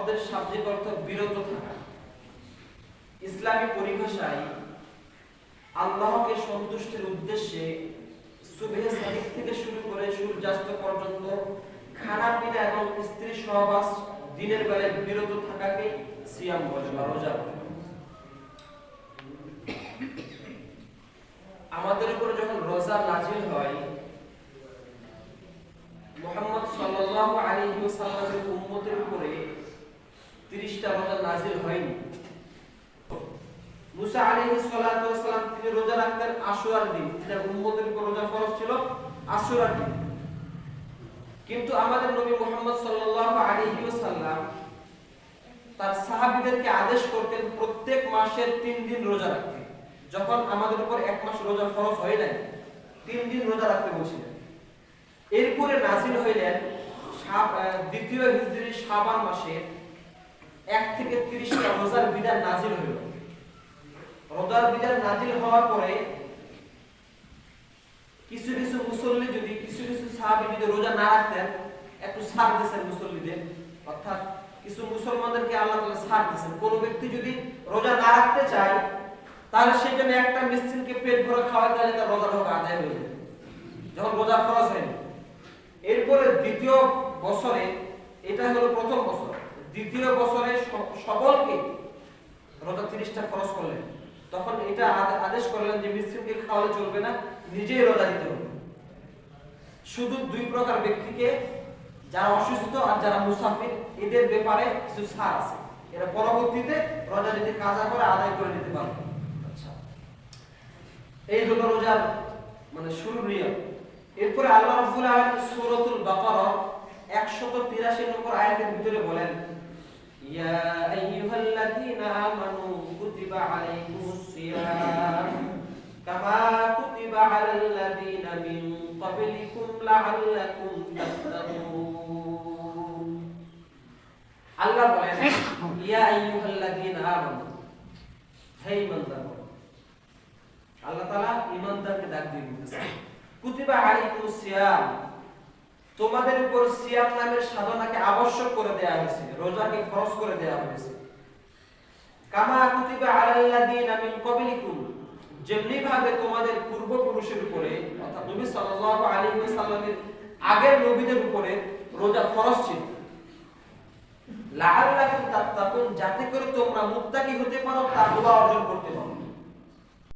শব্দের শাব্দিক অর্থ বিরত থাকা। ইসলামী পরিভাষায় আল্লাহকে সন্তুষ্টির উদ্দেশ্যে সুবহে সাদিক থেকে শুরু করে সূর্যাস্ত পর্যন্ত খানা পিনা এবং স্ত্রী সহবাস দিনের বেলায় বিরত থাকাকে সিয়াম বলে বা রোজা বলে। আমাদের উপর যখন রোজা নাজিল হয়, মুহাম্মদ সাল্লাল্লাহু আলাইহি ওয়াসাল্লামের উম্মতের উপরে 30টা রোজা নাজিল হয়নি। মুসা আলাইহিস সালাতু ওয়াসালাম তিনি রোজা রাখতেন আশুরার দিন, তার উম্মতের উপর রোজা ফরজ ছিল আশুরার দিন। কিন্তু আমাদের নবী মুহাম্মদ সাল্লাল্লাহু আলাইহি ওয়াসাল্লাম তার সাহাবীদেরকে আদেশ করতেন প্রত্যেক মাসের 3 দিন রোজা রাখতে। যখন আমাদের উপর এক মাস রোজা ফরজ হয় নাই, 3 দিন রোজা রাখতে বলেছিলেন। এরপরে নাজিল হইলেন দ্বিতীয় হিজরি শাবান মাসে 1 থেকে 30টা রোজার বিধান নাজিল হইল। রোজার বিধান নাজিল হওয়ার পরে কিছু কিছু মুসল্লি যদি কিছু সাহাবী যদি রোজা না রাখতেন, একটু ছাড় দিয়েছেন মুসল্লিদের, অর্থাৎ কিছু মুসলমানদেরকে আল্লাহ তাআলা ছাড় দিয়েছেন। কোন ব্যক্তি যদি রোজা না রাখতে চায় তাহলে সেখানে একটা মিসকিনকে পেট ভরে খাওয়ায়, তাহলে তার রোজার হক আদায় হয়ে যাবে, যখন রোজা ফরজ হয়নি। এরপরে দ্বিতীয় বছরে, এটা হলো প্রথম বছর, দ্বিতীয় বছরে সকলকে রোজা 30টা ফরজ করলেন। তখন এটা আদেশ করলেন যে মিসকিনকে খাওয়ালে চলবে না, নিজেই রোজা দিতে হবে। শুধু 2 প্রকার ব্যক্তিকে, যারা অসুস্থ আর যারা মুসাফির, এদের ব্যাপারে কিছু ছাড় আছে, এরা পরবর্তীতে রোজা যদি কাজা করে আদায় করে নিতে পারবে। আচ্ছা, এই হলো রোজার মানে শুরুর নিয়ম। এরপরে আল্লাহ রাব্বুল আলামিন সূরাতুল বাকারা 183 নম্বর আয়াতের ভিতরে বলেন, ইয়া আইয়ুহাল্লাযীনা আমানু কুতিবা আলাইকুমুস সিয়াম কামা কুতিবা আলাল লাযীনা মিন ক্বাবলিকুম লাআল্লাকুম তাত্তাকুন। আল্লাহ বলেন, ইয়া আইয়ুহাল্লাযীনা আমানু, হে ঈমানদারগণ। আল্লাহ তাআলা ঈমানদারকে ডাক দিয়ে বলতেছেন, কুতিবা আলাইকুমুস সিয়াম, তোমাদের উপর সিয়াম নামের সাধনাকে আবশ্যক করে দেয়া হয়েছে, রোজাকে ফরজ করে দেয়া হয়েছে। কামা কুতিবা আলাল লাযীনা মিন ক্বাবলিকুম, যেমনি ভাবে তোমাদের পূর্বপুরুষের উপরে, অর্থাৎ নবী সাল্লাল্লাহু আলাইহি ওয়াসাল্লামের আগের নবীদের উপরে রোজা ফরজ ছিল। লাআল্লাকুম তাত্তাকুন, যাতে করে তোমরা মুত্তাকি হতে পারো, তাকওয়া অর্জন করতে পারো।